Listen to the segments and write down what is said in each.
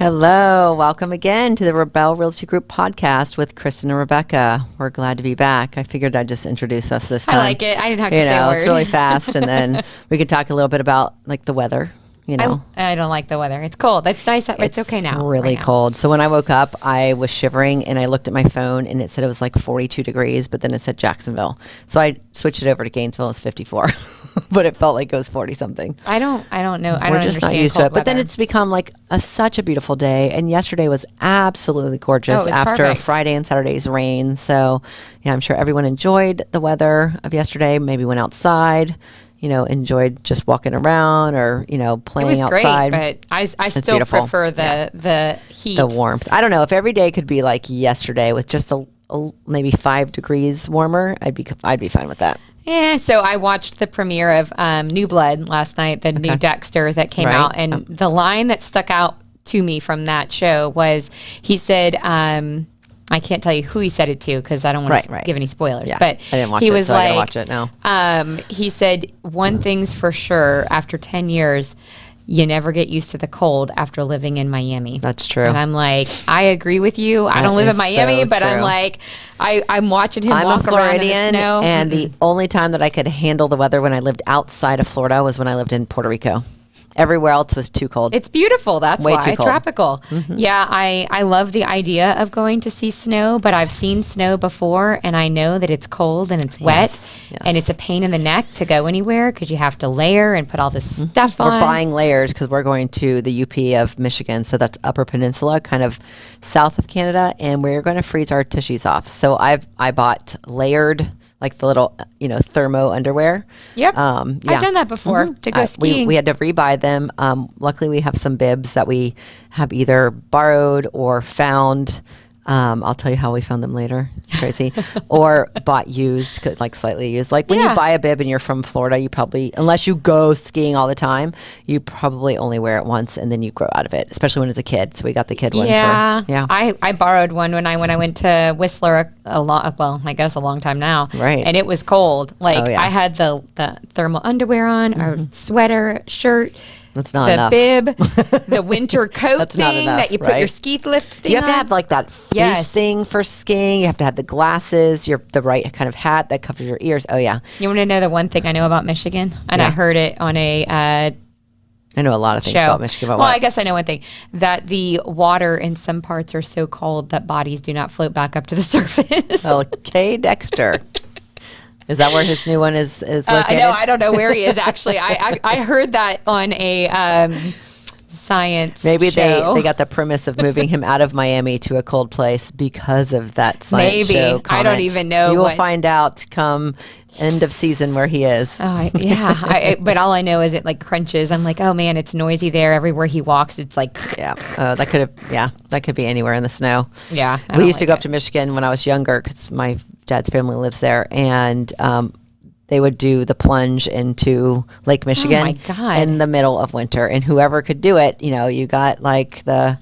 Hello. Welcome again to the Rabell Realty Group podcast with Kristen and Rebecca. We're glad to be back. I figured I'd just introduce us this time. I like it. I didn't have to say a word. It's really fast, and then we could talk a little bit about like the weather. I don't like the weather. It's cold. It's nice. It's okay now. Really cold. So when I woke up, I was shivering, and I looked at my phone, and it said it was like 42 degrees, but then it said Jacksonville. So I switched it over to Gainesville. It's 54, but it felt like it was 40 something. I don't know. We're just not used to it. But then it's become like such a beautiful day, and yesterday was absolutely gorgeous after perfect. Friday and Saturday's rain. So yeah, I'm sure everyone enjoyed the weather of yesterday. Maybe went outside. Enjoyed just walking around or, playing outside. It was great, but I still prefer the heat. The warmth. I don't know if every day could be like yesterday with just a maybe 5 degrees warmer. I'd be fine with that. Yeah, so I watched the premiere of New Blood last night, the new Dexter that came out, and the line that stuck out to me from that show was, he said, I can't tell you who he said it to because I don't want to give any spoilers. Yeah, but I didn't watch he it, was so like, I gotta watch it now. He said, one thing's for sure, after 10 years, you never get used to the cold after living in Miami. That's true. And I'm like, I agree with you. I don't live in Miami, but I'm like, I'm watching him walk around in the snow. And the only time that I could handle the weather when I lived outside of Florida was when I lived in Puerto Rico. Everywhere else was too cold. It's beautiful. That's Way why. too cold. Tropical. Mm-hmm. Yeah, I love the idea of going to see snow, but I've seen snow before, and I know that it's cold and it's wet, and it's a pain in the neck to go anywhere because you have to layer and put all this stuff on. We're buying layers because we're going to the UP of Michigan, so that's Upper Peninsula, kind of south of Canada, and we're going to freeze our tushies off. So I bought layered, like the little, thermo underwear. Yep. I've done that before to go skiing. We had to rebuy them. Luckily, we have some bibs that we have either borrowed or found. I'll tell you how we found them later. It's crazy. Or bought used, like slightly used. Like when you buy a bib and you're from Florida, you probably, unless you go skiing all the time, you probably only wear it once and then you grow out of it, especially when it's a kid. So we got the kid one. I borrowed one when I went to Whistler a long time now. Right. And it was cold. Like I had the thermal underwear on, or sweater, shirt. That's not enough. The bib, the winter coat That's thing not enough, that you put your ski lift thing on. You have to have like that fleece thing for skiing. You have to have the glasses, the right kind of hat that covers your ears. Oh, yeah. You want to know the one thing I know about Michigan? And I heard it on a I know a lot of things about Michigan. About I guess I know one thing. That the water in some parts are so cold that bodies do not float back up to the surface. Okay, Dexter. Is that where his new one is located? No, I don't know where he is actually. I heard that on a science Maybe show. they got the premise of moving him out of Miami to a cold place because of that science show comment. I don't even know. You will find out come end of season where he is. But all I know is it like crunches. I'm like, oh man, it's noisy there. Everywhere he walks, it's like that could be anywhere in the snow. Yeah, we used to go up to Michigan when I was younger because my dad's family lives there, and they would do the plunge into Lake Michigan in the middle of winter, and whoever could do it, you got like the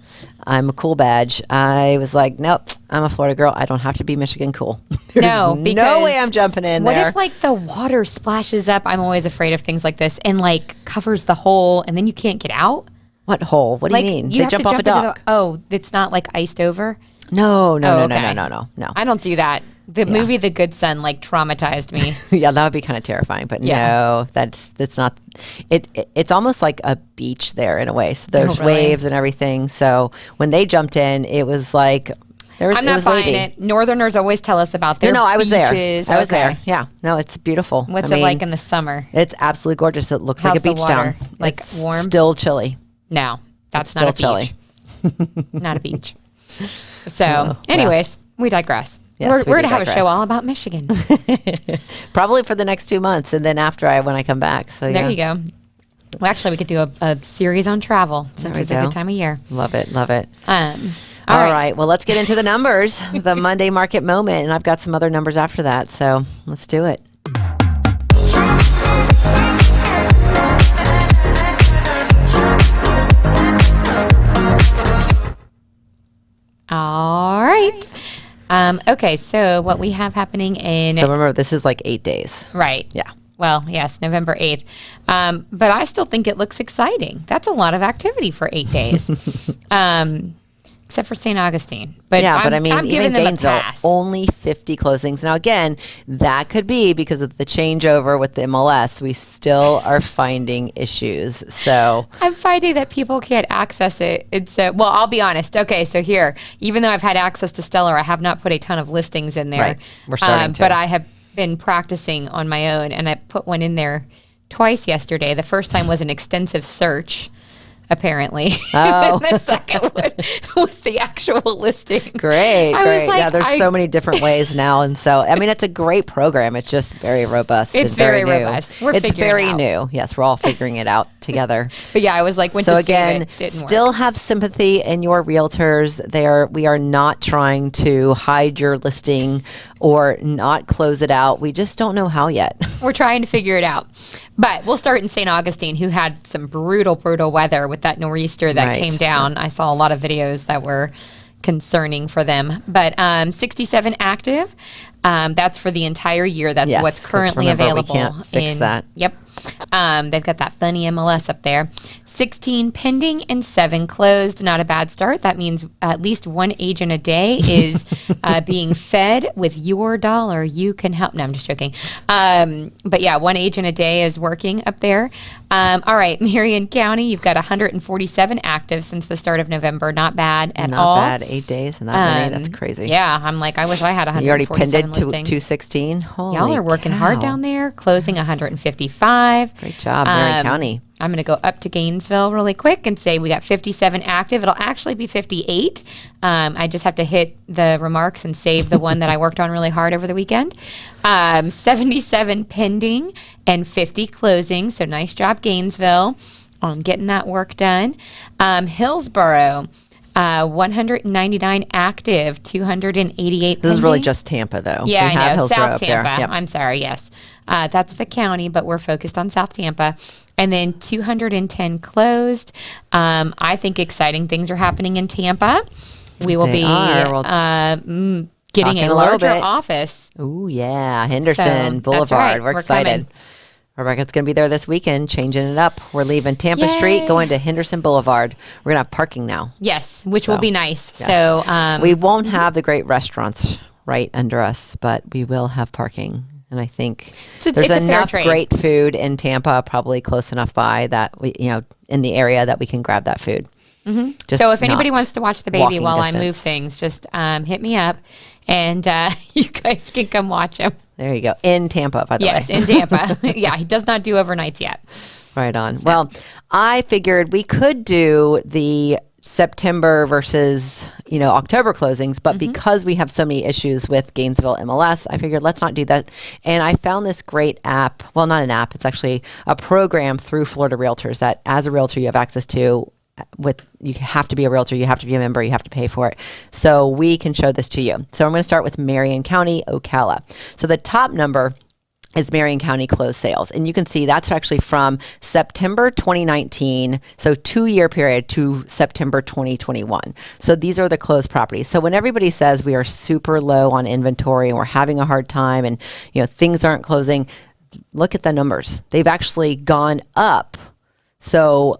I'm a cool badge. I was like, nope, I'm a Florida girl. I don't have to be Michigan cool. There's no way I'm jumping in there. What if like the water splashes up? I'm always afraid of things like this, and like covers the hole, and then you can't get out. What hole? What do you mean? They jump off a dock. It's not like iced over? No. I don't do that. The movie The Good Son like traumatized me. Yeah, that would be kind of terrifying. But no, that's not. It's almost like a beach there in a way. So there's waves and everything. So when they jumped in, it was like I'm not buying it. Northerners always tell us about their I was beaches. there. I was there. Yeah, no, it's beautiful. What's it like in the summer? It's absolutely gorgeous. It looks like a beach town. Like it's warm? Still chilly. No, that's not a beach. Chilly. Not a beach. So, anyways, we digress. Yes, we're going to have a show all about Michigan. Probably for the next 2 months, and then after when I come back. So there you go. Well, actually, we could do a series on travel since it's a good time of year. Love it. All right. right. Well, let's get into the numbers, the Monday market moment, and I've got some other numbers after that. So let's do it. All right. Okay, so what we have happening in... So remember, this is like 8 days. Right. Yeah. Well, yes, November 8th. But I still think it looks exciting. That's a lot of activity for 8 days. Except for St. Augustine. But yeah, I'm even giving them a Gainesville, pass. only 50 closings. Now, again, that could be because of the changeover with the MLS. We still are finding issues. So I'm finding that people can't access it. Well, I'll be honest. Okay, so here, even though I've had access to Stellar, I have not put a ton of listings in there. Right. We're starting to. But I have been practicing on my own, and I put one in there twice yesterday. The first time was an extensive search, apparently. Oh. The second one was the actual listing. Great. Like, yeah, there's so many different ways now. And so, I mean, it's a great program. It's just very robust. It's very robust. It's very new. Yes, we're all figuring it out together. But yeah, I was like, so again, still have sympathy in your realtors. We are not trying to hide your listing or not close it out. We just don't know how yet. We're trying to figure it out. But we'll start in St. Augustine, who had some brutal weather with that nor'easter that came down. I saw a lot of videos that were concerning for them. But 67 active. That's for the entire year. That's what's currently available. We can't fix that. Yep. They've got that funny MLS up there. 16 pending and 7 closed. Not a bad start. That means at least one agent a day is being fed with your dollar. You can help. No, I'm just joking. But yeah, one agent a day is working up there. All right, Marion County, you've got 147 active since the start of November. Not bad at all. Not bad. 8 days and that many. That's crazy. Yeah, I'm like, I wish I had 147 You already pinned it to listings. 216. Holy Y'all are working cow. hard down there. Closing 155. Great job, Marion County. I'm going to go up to Gainesville really quick and say we got 57 active. It'll actually be 58. I just have to hit the remarks and save the one that I worked on really hard over the weekend. 77 pending and 50 closing. So nice job, Gainesville, on getting that work done. Hillsboro, 199 active, 288 This is really pending. just Tampa, though. Yeah, We I have know. Hillsboro South up Tampa. there. Yep. I'm sorry, yes. That's the county, but we're focused on South Tampa. And then 210 closed. I think exciting things are happening in Tampa. We will getting a larger office. Ooh, yeah. Henderson So, Boulevard. that's right. We're We're excited. coming. Rebecca's going to be there this weekend, changing it up. We're leaving Tampa Yay. Street, going to Henderson Boulevard. We're going to have parking now. Yes, which will be nice. Yes. So we won't have the great restaurants right under us, but we will have parking. And I think there's it's a fair enough trade. great food in Tampa, probably close enough by that we, in the area that we can grab that food. Mm-hmm. So if anybody wants to watch the baby walking while distance. I move things, just hit me up, and you guys can come watch him. There you go. In Tampa, by the way. Yes, in Tampa. Yeah, he does not do overnights yet. Right on. Well, I figured we could do the September versus, October closings, but because we have so many issues with Gainesville MLS, I figured let's not do that. And I found this great app. Well, not an app. It's actually a program through Florida Realtors that as a realtor you have access to. You have to be a realtor, you have to be a member, you have to pay for it. So we can show this to you. So I'm going to start with Marion County, Ocala. So the top number is Marion County closed sales. And you can see that's actually from September 2019, so 2-year period, to September 2021. So these are the closed properties. So when everybody says we are super low on inventory and we're having a hard time and things aren't closing, look at the numbers. They've actually gone up. So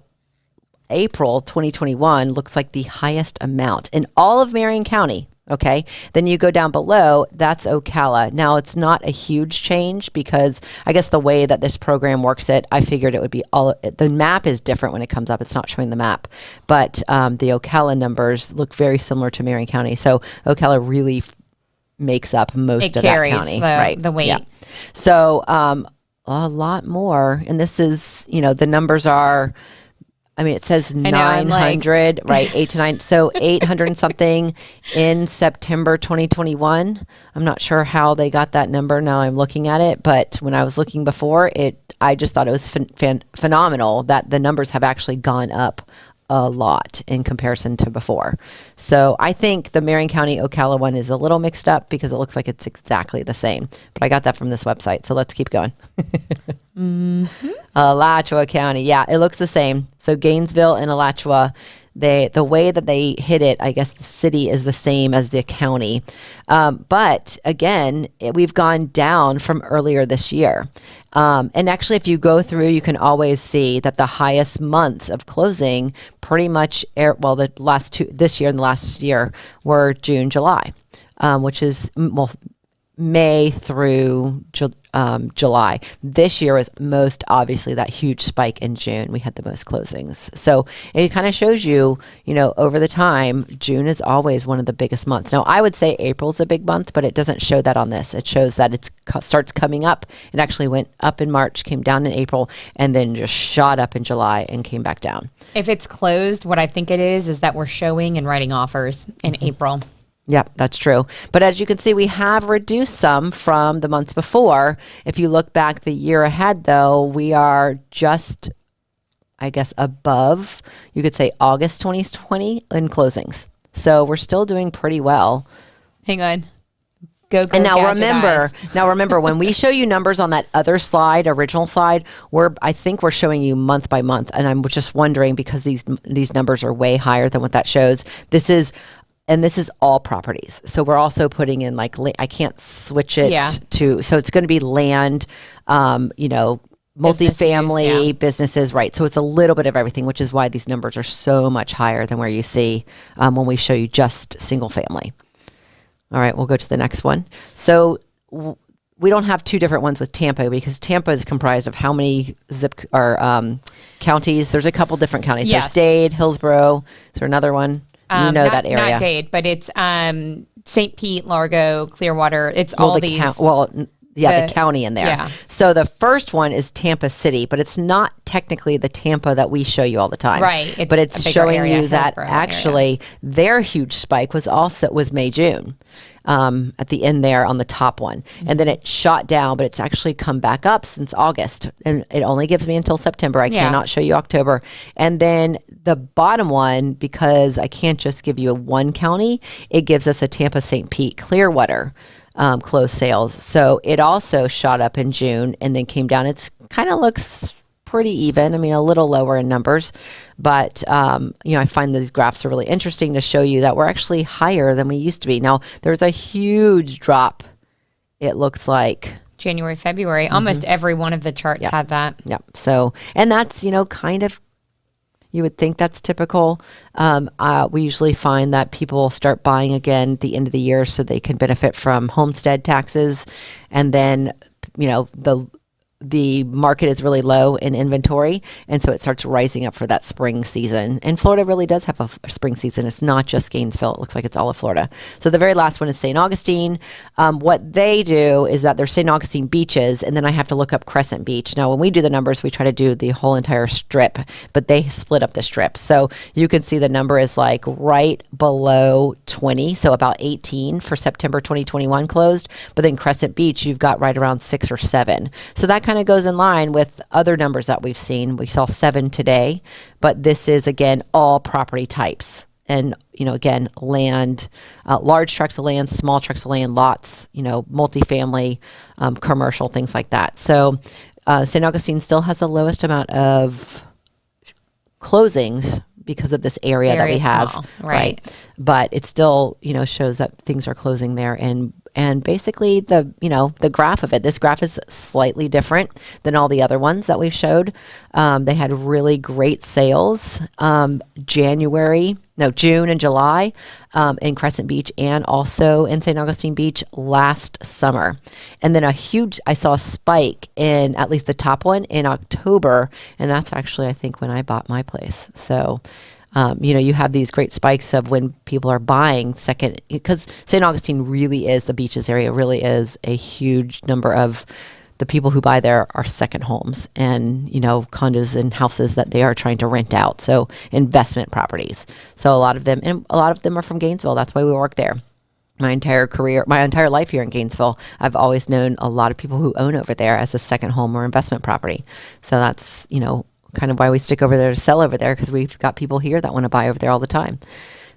April 2021 looks like the highest amount in all of Marion County. Okay. Then you go down below, that's Ocala. Now it's not a huge change because I guess the way that this program works I figured it would be the map is different when it comes up. It's not showing the map, but the Ocala numbers look very similar to Marion County. So Ocala really makes up most of that county. Right. The weight. Yeah. So a lot more. And this is, the numbers are, it says 900, right? 8 to 9. So 800 and something in September 2021. I'm not sure how they got that number. Now I'm looking at it. But when I was looking before I just thought it was phenomenal that the numbers have actually gone up a lot in comparison to before. So I think the Marion County Ocala one is a little mixed up because it looks like it's exactly the same. But I got that from this website. So let's keep going. Alachua County. Yeah, it looks the same. So Gainesville and Alachua, the way that they hit it, I guess the city is the same as the county. But again, we've gone down from earlier this year. And actually, if you go through, you can always see that the highest months of closing pretty much, the last two, this year and the last year, were June, July, which is, May through July. This year was most obviously that huge spike in June. We had the most closings. So it kind of shows you, over the time, June is always one of the biggest months. Now, I would say April's a big month, but it doesn't show that on this. It shows that it starts coming up. It actually went up in March, came down in April, and then just shot up in July and came back down. If it's closed, what I think it is that we're showing and writing offers in April. Yep, that's true. But as you can see, we have reduced some from the months before. If you look back the year ahead, though, we are just, I guess, above, you could say, August 2020 in closings. So we're still doing pretty well. Hang on. Go, and now remember, when we show you numbers on that other slide, original slide, I think we're showing you month by month. And I'm just wondering, because these numbers are way higher than what that shows. This is all properties. So we're also putting in I can't switch it to, so it's going to be land, multifamily businesses, right? So it's a little bit of everything, which is why these numbers are so much higher than where you see when we show you just single family. All right, we'll go to the next one. So we don't have two different ones with Tampa, because Tampa is comprised of how many counties? There's a couple different counties. Yes. There's Dade, Hillsborough. Is there another one? That area. Not Dade, but it's St. Pete, Largo, Clearwater. It's all these. The county in there. Yeah. So the first one is Tampa City, but it's not technically the Tampa that we show you all the time. Right. But it's showing you that actually their huge spike was May, June. At the end there on the top one. Mm-hmm. And then it shot down, but it's actually come back up since August. And it only gives me until September. I cannot show you October. And then the bottom one, because I can't just give you a one county, it gives us a Tampa, St. Pete, Clearwater closed sales. So it also shot up in June and then came down. It's kind of looks pretty even. I mean, a little lower in numbers, but I find these graphs are really interesting to show you that we're actually higher than we used to be. Now, there's a huge drop. It looks like January, February, almost every one of the charts had that. Yep. So, and that's, kind of, you would think that's typical. We usually find that people start buying again at the end of the year so they can benefit from homestead taxes. And then, the market is really low in inventory, and so it starts rising up for that spring season. And Florida really does have a spring season. It's not just Gainesville. It looks like it's all of Florida. So the very last one is St. Augustine. What they do is that there's St. Augustine beaches, and then I have to look up Crescent Beach. Now, when we do the numbers, we try to do the whole entire strip, but they split up the strip. So you can see the number is right below 20, so about 18 for September 2021 closed. But then Crescent Beach, you've got right around 6 or 7. So that kind of goes in line with other numbers that we've seen. We saw 7 today, but this is again all property types, and again, land, large tracts of land, small tracts of land, lots, multifamily, commercial, things like that. So St. Augustine still has the lowest amount of closings because of this area that we have, small, right? But it still shows that things are closing there. And basically the graph of it, this graph is slightly different than all the other ones that we've showed. They had really great sales June and July in Crescent Beach and also in St. Augustine Beach last summer. And then I saw a spike in at least the top one in October. And that's actually, I think, when I bought my place. So you have these great spikes of when people are buying second, because St. Augustine really is, the beaches area really is a huge number of the people who buy there are second homes and, condos and houses that they are trying to rent out. So investment properties. So a lot of them are from Gainesville. That's why we work there. My entire life here in Gainesville, I've always known a lot of people who own over there as a second home or investment property. So that's, kind of why we stick over there to sell over there, because we've got people here that want to buy over there all the time.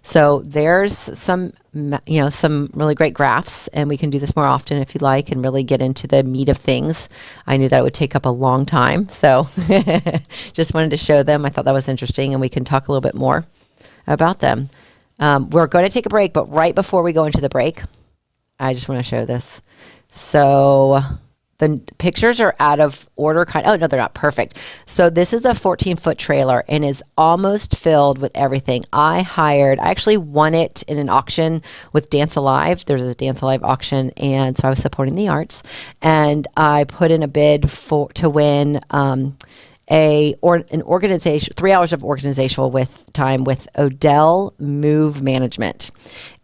So there's some really great graphs, and we can do this more often if you'd like and really get into the meat of things. I knew that it would take up a long time, so just wanted to show them. I thought that was interesting, and we can talk a little bit more. about them. We're going to take a break, but right before we go into the break, I just want to show this. So the pictures are out of order. Oh, no, they're not perfect. So this is a 14-foot trailer and is almost filled with everything. I actually won it in an auction with Dance Alive. There's a Dance Alive auction, and so I was supporting the arts. And I put in a bid to win an organization, 3 hours of organizational time with Odell Move Management,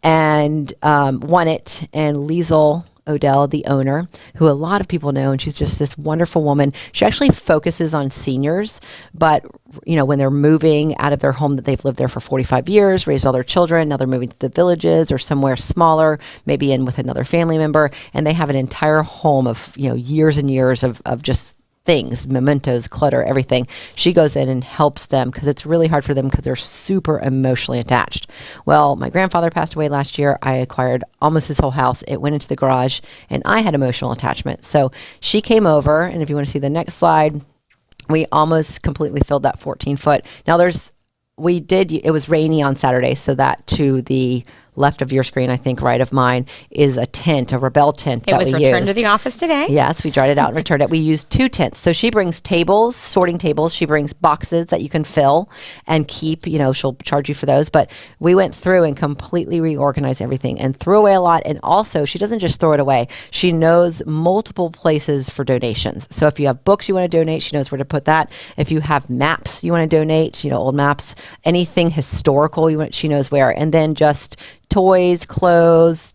and won it. And Liesel Odell, the owner, who a lot of people know, and she's just this wonderful woman. She actually focuses on seniors, but when they're moving out of their home that they've lived there for 45 years, raised all their children, now they're moving to the villages or somewhere smaller, maybe in with another family member, and they have an entire home of years and years of just things, mementos, clutter, everything. She goes in and helps them because it's really hard for them because they're super emotionally attached. Well, my grandfather passed away last year. I acquired almost his whole house. It went into the garage, and I had emotional attachment. So she came over, and if you want to see the next slide, we almost completely filled that 14-foot. Now it was rainy on Saturday, so that to the left of your screen, I think right of mine, is a tent, a Rabell tent that we used. It was returned to the office today. Yes, we dried it out and returned it. We used 2 tents. So she brings tables, sorting tables. She brings boxes that you can fill and keep. She'll charge you for those. But we went through and completely reorganized everything and threw away a lot. And also, she doesn't just throw it away. She knows multiple places for donations. So if you have books you want to donate, she knows where to put that. If you have maps you want to donate, old maps, anything historical she knows where. And then just toys, clothes,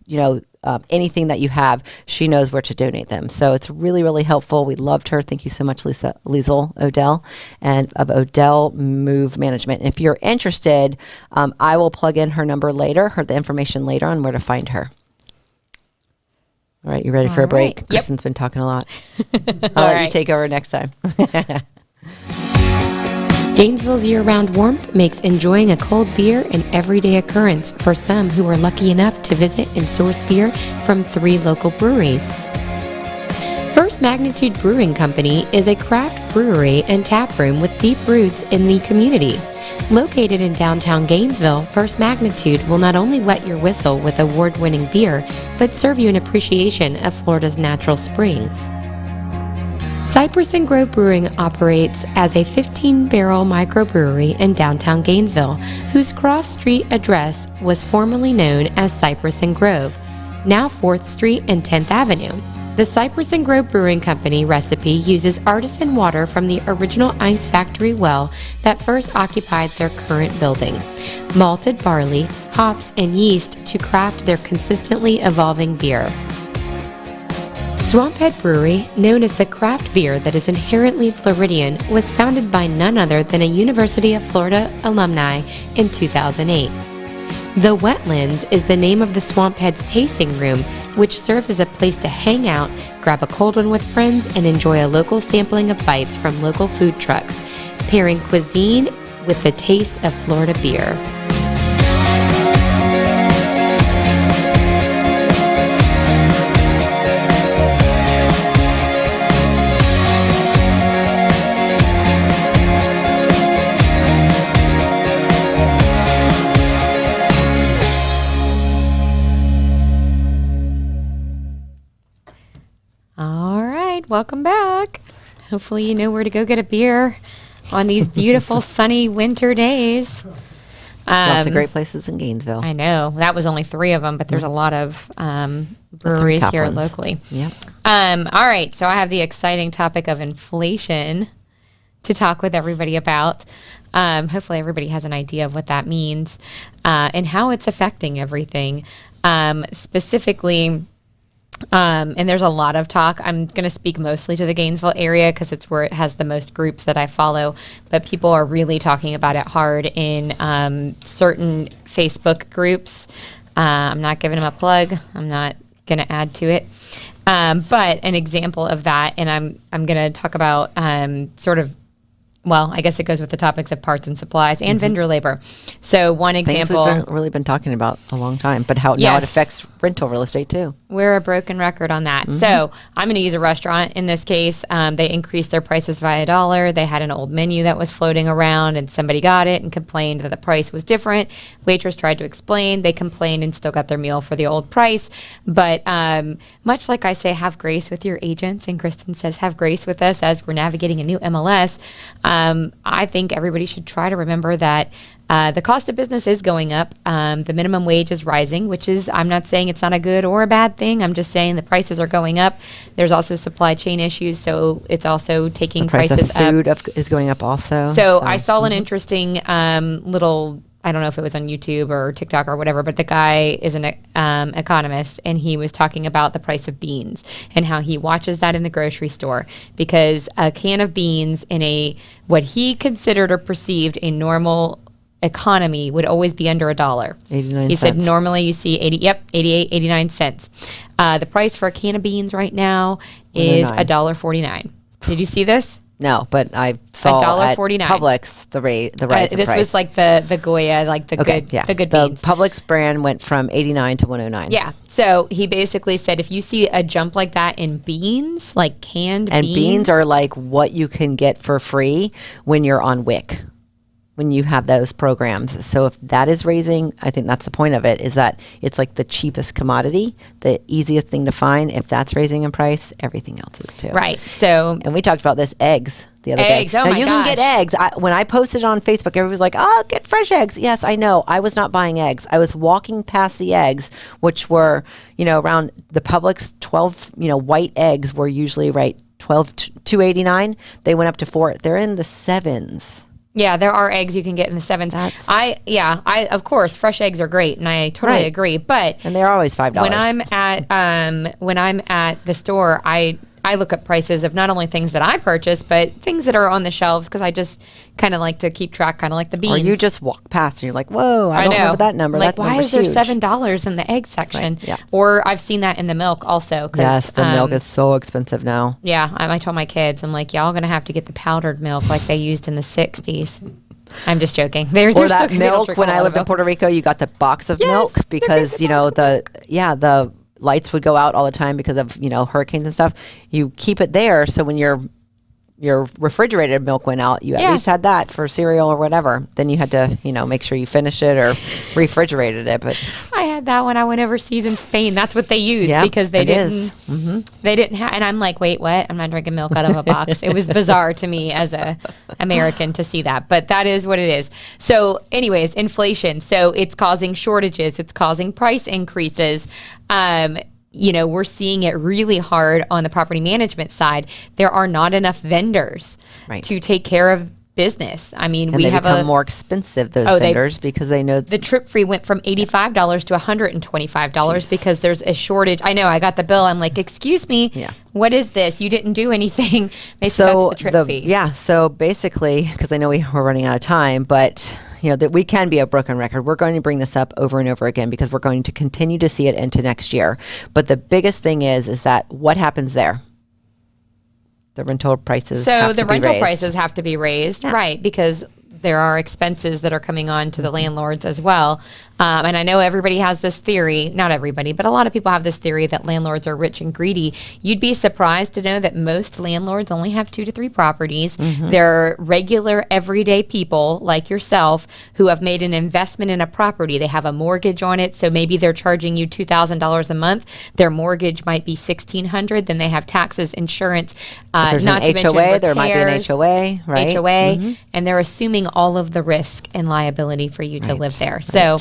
anything that you have, she knows where to donate them. So it's really, really helpful. We loved her. Thank you so much, Liesel Odell, and of Odell Move Management. And if you're interested, I will plug in her number later, the information later on where to find her. All right, you ready for a break? Yep. Kristen's been talking a lot. I'll let you take over next time. Gainesville's year-round warmth makes enjoying a cold beer an everyday occurrence for some who are lucky enough to visit and source beer from 3 local breweries. First Magnitude Brewing Company is a craft brewery and tap room with deep roots in the community. Located in downtown Gainesville, First Magnitude will not only wet your whistle with award-winning beer, but serve you an appreciation of Florida's natural springs. Cypress & Grove Brewing operates as a 15-barrel microbrewery in downtown Gainesville, whose cross street address was formerly known as Cypress & Grove, now 4th Street and 10th Avenue. The Cypress & Grove Brewing Company recipe uses artisan water from the original ice factory well that first occupied their current building, malted barley, hops, and yeast to craft their consistently evolving beer. Swamphead Brewery, known as the craft beer that is inherently Floridian, was founded by none other than a University of Florida alumni in 2008. The Wetlands is the name of the Swamphead's tasting room, which serves as a place to hang out, grab a cold one with friends, and enjoy a local sampling of bites from local food trucks, pairing cuisine with the taste of Florida beer. Welcome back. Hopefully you know where to go get a beer on these beautiful sunny winter days. Lots of great places in Gainesville. I know. That was only 3 of them, but there's a lot of breweries here locally. Yep. All right. So I have the exciting topic of inflation to talk with everybody about. Hopefully everybody has an idea of what that means and how it's affecting everything. Specifically, and there's a lot of talk. I'm going to speak mostly to the Gainesville area because it's where it has the most groups that I follow. But people are really talking about it hard in certain Facebook groups. I'm not giving them a plug. I'm not going to add to it. But an example of that, and I'm going to talk about I guess it goes with the topics of parts and supplies and vendor labor. So one example. Things we've really been talking about a long time, but how now it affects rental real estate too. We're a broken record on that. So I'm going to use a restaurant in this case. They increased their prices by $1. They had an old menu that was floating around, and somebody got it and complained that the price was different. Waitress tried to explain. They complained and still got their meal for the old price. But much like I say, have grace with your agents, and Kristen says have grace with us as we're navigating a new MLS, I think everybody should try to remember that the cost of business is going up. The minimum wage is rising, which is, I'm not saying it's not a good or a bad thing. I'm just saying the prices are going up. There's also supply chain issues, so it's also taking prices up. The price of food is going up also. So I saw an interesting little, I don't know if it was on YouTube or TikTok or whatever, but the guy is an economist, and he was talking about the price of beans and how he watches that in the grocery store, because a can of beans in what he considered or perceived a normal economy would always be under $1. 89 he cents. said normally you see 88, 89 cents. The price for a can of beans right now is $1.49. Did you see this? No, but I saw at Publix the rise in price. This was like the Goya, like the good beans. The Publix brand went from 89 to 109. Yeah. So he basically said if you see a jump like that in beans, like canned beans. And beans are like what you can get for free when you're on WIC, when you have those programs. So if that is raising, I think that's the point of it, is that it's like the cheapest commodity, the easiest thing to find. If that's raising in price, everything else is too. Right. So, and we talked about this, eggs the other day. Oh, now, my you gosh. can get eggs. When I posted on Facebook, everybody was like, oh, get fresh eggs. Yes, I know. I was not buying eggs. I was walking past the eggs, which were, around the Publix 12, white eggs were usually $2.89. They went up to $4. They're in the $7s. Yeah, there are eggs you can get in the $7s. Of course, fresh eggs are great, and I totally agree. And they're always $5. When I'm at the store, I look at prices of not only things that I purchase, but things that are on the shelves, because I just kind of like to keep track, kind of like the beans. Or you just walk past and you're like, whoa, I don't remember that number. Like, that why is there $7 in the egg section? Right, yeah. Or I've seen that in the milk also. Yes, the milk is so expensive now. Yeah, I told my kids, I'm like, y'all going to have to get the powdered milk like they used in the 60s. I'm just joking. Or that milk, when I lived in Puerto Rico, you got the box of milk because, the lights would go out all the time because of, hurricanes and stuff. You keep it there, so when your refrigerated milk went out, you at least had that for cereal or whatever. Then you had to, make sure you finished it or refrigerated it. But I had that when I went overseas in Spain. That's what they used because they didn't have. And I'm like, wait, what? I'm not drinking milk out of a box. It was bizarre to me as a American to see that, but that is what it is. So, anyways, inflation. So it's causing shortages. It's causing price increases. We're seeing it really hard on the property management side. There are not enough vendors to take care of business. I mean, we have become more expensive, those vendors, because they know the trip fee went from $85 to $125 because there's a shortage. I know, I got the bill. I'm like, excuse me, what is this? You didn't do anything. They said that's the trip fee. Yeah. So basically, because I know we're running out of time, but that we can be a broken record. We're going to bring this up over and over again because we're going to continue to see it into next year. But the biggest thing is that what happens there? The rental prices prices have to be raised, right? Because there are expenses that are coming on to the landlords as well. And I know everybody has this theory, not everybody, but a lot of people have this theory that landlords are rich and greedy. You'd be surprised to know that most landlords only have 2 to 3 properties. They're regular, everyday people like yourself who have made an investment in a property. They have a mortgage on it, so maybe they're charging you $2,000 a month. Their mortgage might be $1,600. Then they have taxes, insurance, there's not an to HOA, mention repairs, there might be an HOA, right? HOA, and they're assuming all of the risk and liability for you to live there. So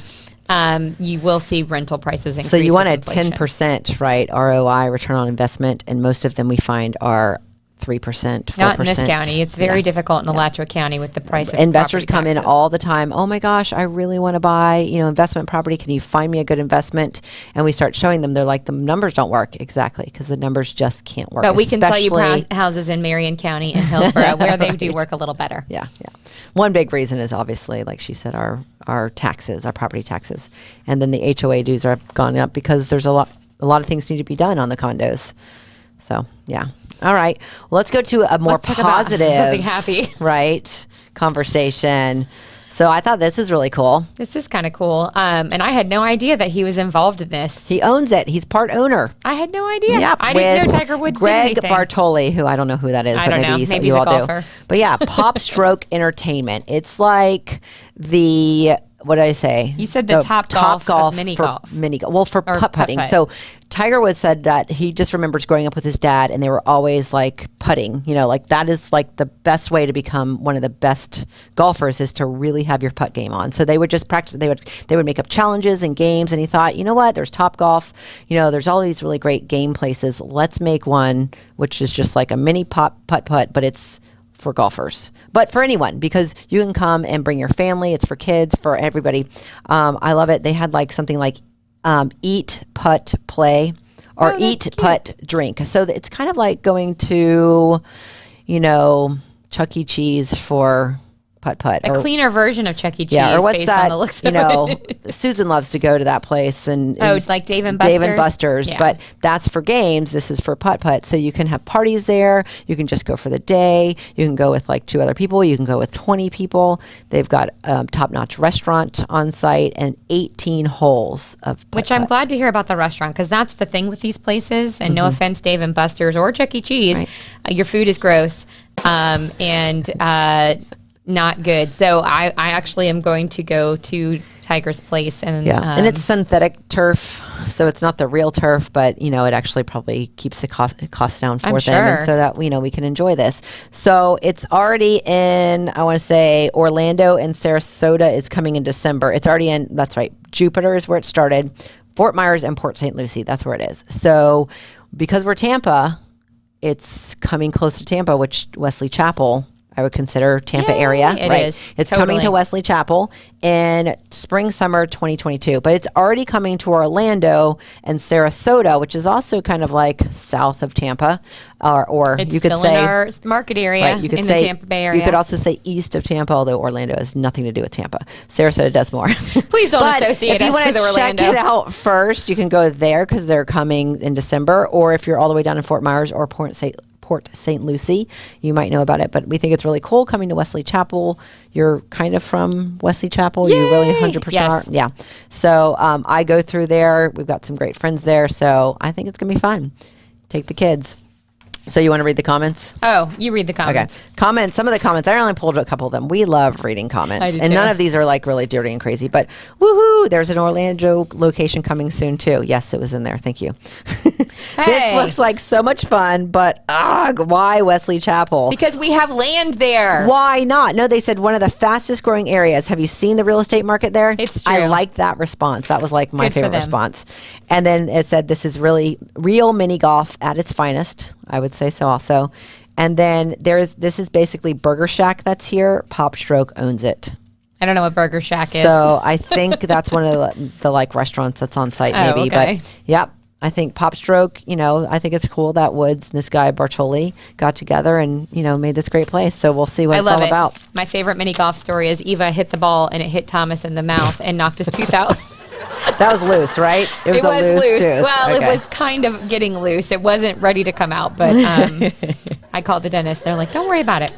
you will see rental prices increase. So you want a 10%, right, ROI, return on investment, and most of them we find are 3%, 4%. Not in this county. It's very difficult in Alachua County with the price of investors come taxes. in all the time. Oh my gosh, I really want to buy, investment property. Can you find me a good investment? And we start showing them. They're like, the numbers don't work. Exactly, because the numbers just can't work. But we can sell you houses in Marion County and Hillsborough where they do work a little better. Yeah. One big reason is obviously, like she said, our taxes, our property taxes, and then the HOA dues are gone up because there's a lot of things need to be done on the condos. So yeah. All right. Well, let's go to a more positive, something happy, right, conversation. So I thought this was really cool. This is kind of cool. And I had no idea that he was involved in this. He owns it. He's part owner. I had no idea. Yep, I didn't know Tiger Woods Greg did anything. Bartoli, who I don't know who that is, I but don't know. maybe Maybe you he's a all golfer. do. But yeah, Pop Stroke Entertainment. It's like what did I say? You said the top golf of mini for golf. Mini golf. Well, for putt-putting. putt-putt. So Tiger Woods said that he just remembers growing up with his dad, and they were always like putting. Like that is like the best way to become one of the best golfers is to really have your putt game on. So they would just practice. They would make up challenges and games, and he thought, you know what? There's Top Golf. There's all these really great game places. Let's make one which is just like a mini putt-putt, but it's for golfers, but for anyone, because you can come and bring your family. It's for kids, for everybody. I love it. They had like something like eat, putt, play, or eat, putt, drink. So it's kind of like going to, Chuck E. Cheese for putt-putt. A cleaner version of Chuck E. Cheese. Yeah, or what's based that? On the looks of it. Susan loves to go to that place, and it's like Dave and Buster's. Dave and Buster's, yeah. But that's for games. This is for putt-putt. So you can have parties there. You can just go for the day. You can go with like 2 other people. You can go with 20 people. They've got top-notch restaurant on site and 18 holes of putt-putt. Which I'm glad to hear about the restaurant, because that's the thing with these places. And no offense, Dave and Buster's or Chuck E. Cheese, Right. Your food is gross and not good. So I actually am going to go to Tiger's place, and and it's synthetic turf, so it's not the real turf, but it actually probably keeps the cost down for them, and so that we can enjoy this. So it's already in, I want to say, Orlando, and Sarasota is coming in December. It's already in. That's right. Jupiter is where it started. Fort Myers and Port St. Lucie. That's where it is. So because we're Tampa, it's coming close to Tampa, which Wesley Chapel, I would consider Tampa area, It right? is. It's Totally. coming to Wesley Chapel in spring, summer 2022, but it's already coming to Orlando and Sarasota, which is also kind of like south of Tampa, or it's you could still say in our market area, right, you could in say, the Tampa Bay area. You could also say east of Tampa, although Orlando has nothing to do with Tampa. Sarasota does more. Please don't But associate if you us want with to Orlando. check it out first, you can go there because they're coming in December, or if you're all the way down in Fort Myers or Port St. Lucie, you might know about it, but we think it's really cool coming to Wesley Chapel. You're kind of from Wesley Chapel. Yay! You really 100% Yes. are. Yeah. So I go through there. We've got some great friends there. So I think it's going to be fun. Take the kids. So you want to read the comments? Oh, you read the comments. Okay. Comments. Some of the comments, I only pulled a couple of them. We love reading comments. I do and too. none of these are like really dirty and crazy, but woohoo, there's an Orlando location coming soon too. Yes, it was in there. Thank you. Hey. This looks like so much fun, but why Wesley Chapel? Because we have land there. Why not? No, they said one of the fastest growing areas. Have you seen the real estate market there? It's true. I like that response. That was like my Good for favorite them. response. And then it said this is really real mini golf at its finest. I would say so also. And then this is basically Burger Shack that's here. Pop Stroke owns it. I don't know what Burger Shack is. So I think that's one of the like restaurants that's on site maybe. okay. But yep. I think Pop Stroke, I think it's cool that Woods and this guy Bartoli got together and, made this great place. So we'll see what I it's love all it. about. My favorite mini golf story is Eva hit the ball and it hit Thomas in the mouth and knocked his tooth out. That was loose, right? It was a loose. tooth. Well, Okay. it was kind of getting loose. It wasn't ready to come out, but I called the dentist. They're like, don't worry about it.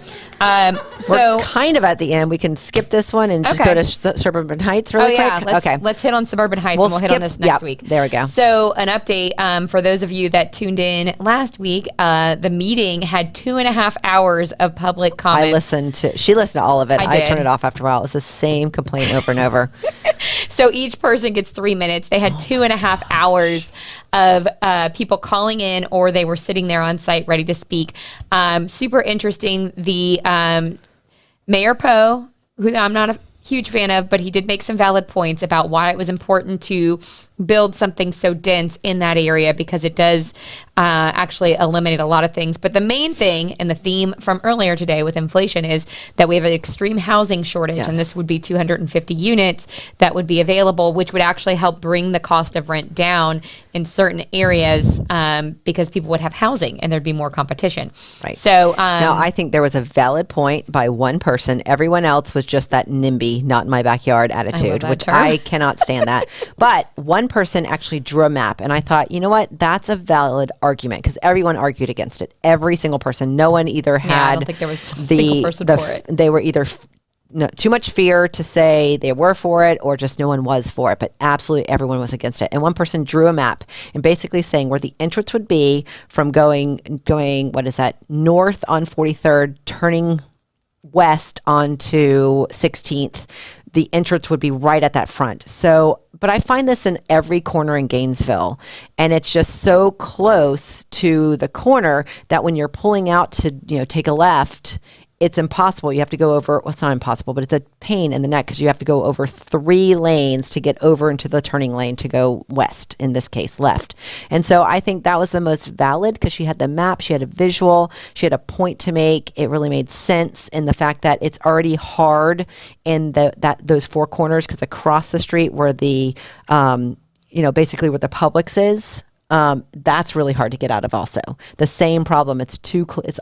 We're kind of at the end. We can skip this one and just go to Suburban Heights really quick. Let's hit on Suburban Heights and we'll hit on this next week. There we go. So an update for those of you that tuned in last week, the meeting had 2.5 hours of public comment. She listened to all of it. I I did. turned it off after a while. It was the same complaint over and over. So each person gets 3 minutes. They had 2.5 hours of people calling in, or they were sitting there on site ready to speak. Super interesting. The Mayor Poe, who I'm not a huge fan of, but he did make some valid points about why it was important to build something so dense in that area, because it does actually eliminate a lot of things. But the main thing and the theme from earlier today with inflation is that we have an extreme housing shortage, and this would be 250 units that would be available, which would actually help bring the cost of rent down in certain areas because people would have housing and there'd be more competition. Right. So now, I think there was a valid point by one person. Everyone else was just that NIMBY, not in my backyard attitude, that which term. I cannot stand that. But one person actually drew a map, and I thought, you know what? That's a valid argument, because everyone argued against it. Every single person. No one either had I don't think there was a single person for it. They were either too much fear to say they were for it, or just no one was for it, but absolutely everyone was against it. And one person drew a map and basically saying where the entrance would be from going, what is that, north on 43rd, turning west onto 16th. The entrance would be right at that front. So, but I find this in every corner in Gainesville, and it's just so close to the corner that when you're pulling out to, take a left, it's impossible. You have to go over, well, it's not impossible, but it's a pain in the neck because you have to go over 3 lanes to get over into the turning lane to go west, in this case, left. And so I think that was the most valid because she had the map, she had a visual, she had a point to make. It really made sense in the fact that it's already hard in those 4 corners because across the street where the, basically where the Publix is, that's really hard to get out of also. The same problem. It's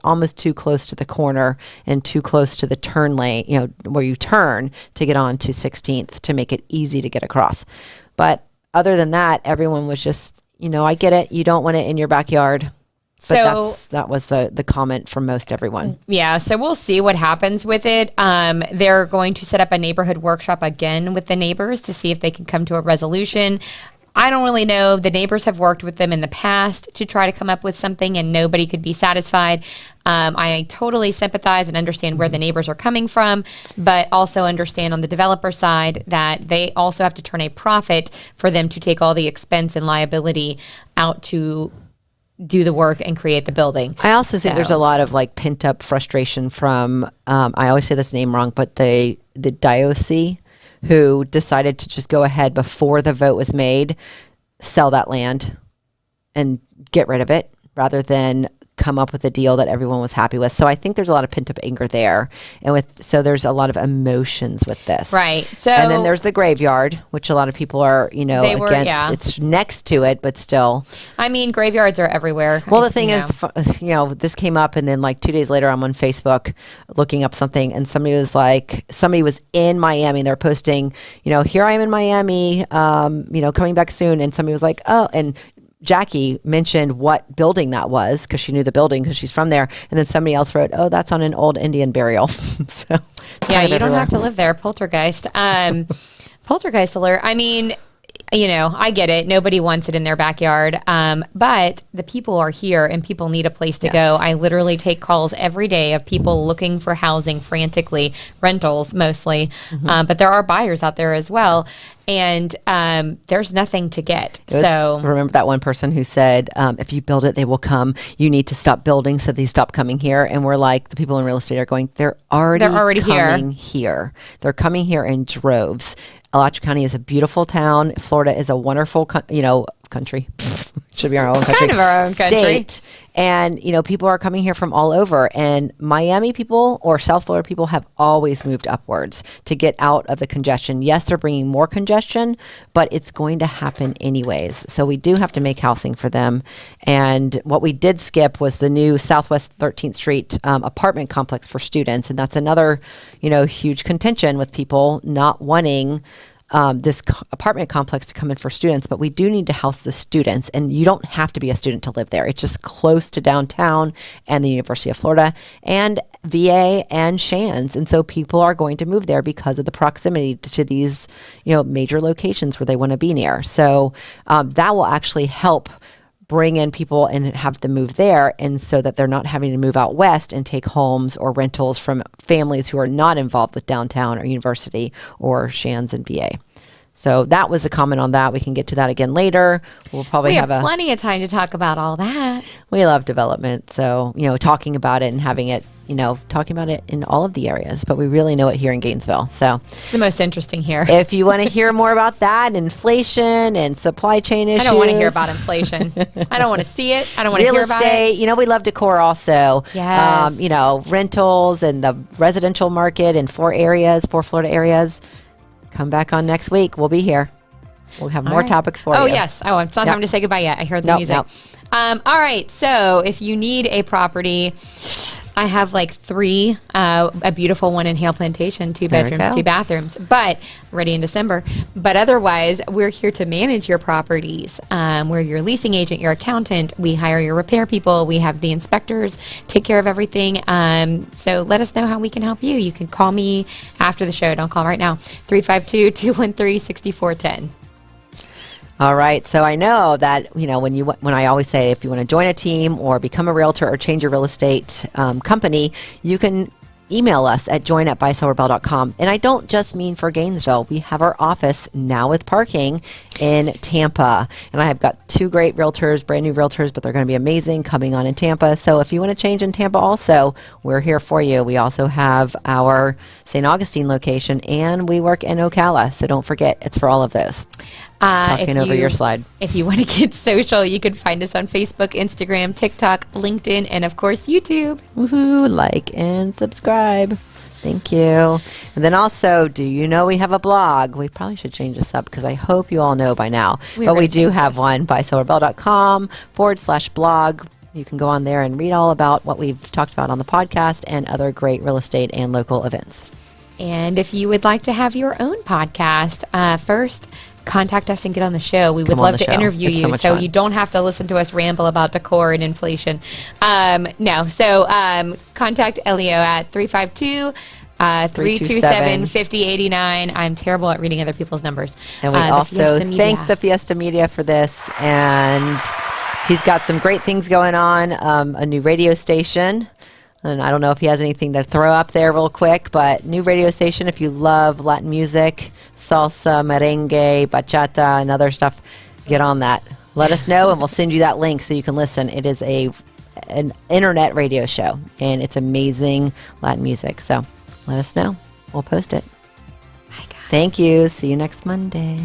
almost too close to the corner and too close to the turn lane, where you turn to get on to 16th to make it easy to get across. But other than that, everyone was just, I get it. You don't want it in your backyard. But that was the comment from most everyone. Yeah, so we'll see what happens with it. They're going to set up a neighborhood workshop again with the neighbors to see if they can come to a resolution. I don't really know. The neighbors have worked with them in the past to try to come up with something, and nobody could be satisfied. I totally sympathize and understand where the neighbors are coming from, but also understand on the developer side that they also have to turn a profit for them to take all the expense and liability out to do the work and create the building. I also think there's a lot of pent up frustration from, I always say this name wrong, but the diocese who decided to just go ahead before the vote was made, sell that land and get rid of it rather than come up with a deal that everyone was happy with. So I think there's a lot of pent up anger there. And so there's a lot of emotions with this. Right. So, and then there's the graveyard, which a lot of people are, against. Yeah. It's next to it, but still. I mean, graveyards are everywhere. Well, the thing is, this came up and then 2 days later, I'm on Facebook looking up something and somebody was in Miami and they're posting, here I am in Miami, coming back soon. And somebody was like, oh, and Jackie mentioned what building that was because she knew the building because she's from there. And then somebody else wrote, oh, that's on an old Indian burial. So yeah, you don't have to live there. Poltergeist. Poltergeist alert. I mean, I get it. Nobody wants it in their backyard. But the people are here and people need a place to go. I literally take calls every day of people looking for housing frantically, rentals mostly. But there are buyers out there as well. And there's nothing to get. So remember that one person who said, if you build it, they will come. You need to stop building so they stop coming here. And we're like, the people in real estate are going, they're already coming here. They're coming here in droves. Alachua County is a beautiful town. Florida is a wonderful, country. Should be our own country. Kind of our own country. State. And, people are coming here from all over. And Miami people or South Florida people have always moved upwards to get out of the congestion. Yes, they're bringing more congestion, but it's going to happen anyways. So we do have to make housing for them. And what we did skip was the new Southwest 13th Street apartment complex for students. And that's another, huge contention with people not wanting this apartment complex to come in for students, but we do need to house the students, and you don't have to be a student to live there. It's just close to downtown and the University of Florida and VA and Shands, and so people are going to move there because of the proximity to these, major locations where they want to be near. So that will actually help bring in people and have them move there, and so that they're not having to move out west and take homes or rentals from families who are not involved with downtown or university or Shands and VA. So that was a comment on that. We can get to that again later. We'll probably have plenty of time to talk about all that. We love development. So, talking about it and having it, talking about it in all of the areas, but we really know it here in Gainesville. So it's the most interesting here. If you want to hear more about that, inflation and supply chain issues. I don't want to hear about inflation. I don't want to see it. I don't want to hear about it. We love decor also. Yes. Rentals and the residential market in 4 Florida areas. Come back on next week. We'll be here. We'll have more topics for you. Oh, yes. Oh, it's not time to say goodbye yet. I heard the music. All right. So if you need a property, I have like 3, a beautiful one in Hale Plantation, 2 bedrooms, 2 bathrooms, but ready in December. But otherwise, we're here to manage your properties. We're your leasing agent, your accountant. We hire your repair people. We have the inspectors take care of everything. So let us know how we can help you. You can call me after the show. Don't call right now. 352-213-6410. All right. So I know that, when I always say if you want to join a team or become a realtor or change your real estate company, you can email us at join@buysellrebell.com. And I don't just mean for Gainesville. We have our office now with parking in Tampa. And I have got 2 great realtors, brand new realtors, but they're going to be amazing coming on in Tampa. So if you want to change in Tampa also, we're here for you. We also have our St. Augustine location and we work in Ocala. So don't forget, it's for all of those. Talking over your slide. If you want to get social, you can find us on Facebook, Instagram, TikTok, LinkedIn, and of course, YouTube. Woohoo! Like and subscribe. Thank you. And then also, do you know we have a blog? We probably should change this up because I hope you all know by now. But we do have one, buysellrebell.com/blog. You can go on there and read all about what we've talked about on the podcast and other great real estate and local events. And if you would like to have your own podcast, first, contact us and get on the show. We would love to interview you so you don't have to listen to us ramble about decor and inflation. Contact Elio at 352-327-5089. I'm terrible at reading other people's numbers. And we also thank the Fiesta Media for this. And he's got some great things going on, a new radio station. And I don't know if he has anything to throw up there real quick, but new radio station, if you love Latin music, salsa, merengue, bachata, and other stuff, get on that. Let us know, and we'll send you that link so you can listen. It is an internet radio show, and it's amazing Latin music. So let us know. We'll post it. Bye, guys. Thank you. See you next Monday.